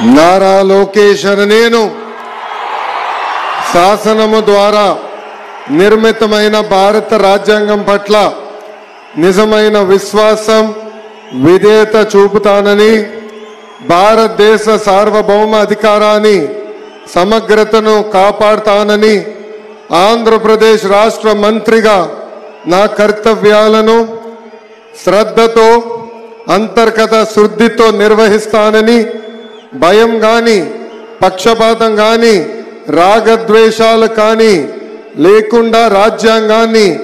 నారా లోకేష్ నేను శాసనము ద్వారా నిర్మితమైన భారత రాజ్యాంగం పట్ల నిజమైన విశ్వాసం విధేయత చూపుతానని భారతదేశ సార్వభౌమ అధికారాన్ని సమగ్రతను కాపాడుతానని ఆంధ్రప్రదేశ్ రాష్ట్ర మంత్రిగా నా కర్తవ్యాలను శ్రద్ధతో అంతర్గత శుద్ధితో నిర్వహిస్తానని భయం గాని పక్షపాతం గాని రాగద్వేషాలు కానీ లేకుండా రాజ్యాంగాన్ని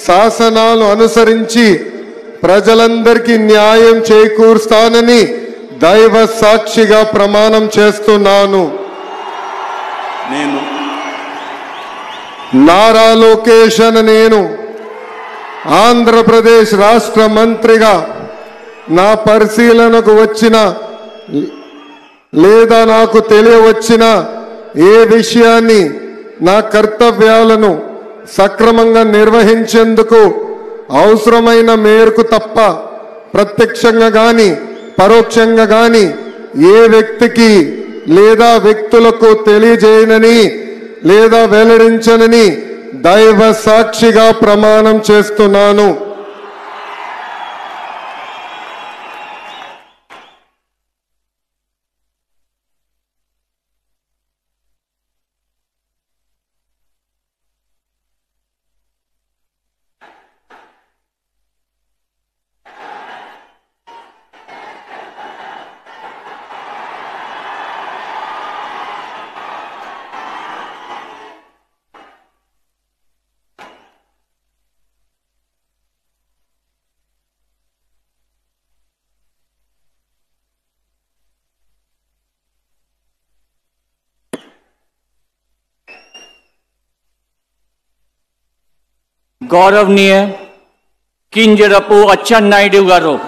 శాసనాలు అనుసరించి ప్రజలందరికీ న్యాయం చేకూరుస్తానని దైవ సాక్షిగా ప్రమాణం చేస్తున్నాను. నేను నారా లోకేష్ నేను ఆంధ్రప్రదేశ్ రాష్ట్ర మంత్రిగా నా పరిశీలనకు వచ్చిన లేదా నాకు తెలియవచ్చిన ఏ విషయాన్ని నా కర్తవ్యాలను సక్రమంగా నిర్వహించేందుకు అవసరమైన మేరకు తప్ప ప్రత్యక్షంగా గాని పరోక్షంగా గాని ఏ వ్యక్తికి లేదా వ్యక్తులకు తెలియజేయనని లేదా వెల్లడించనని దైవ సాక్షిగా ప్రమాణం చేస్తున్నాను. गौरवनीय किंजरपु अच्चन्नायडू गारू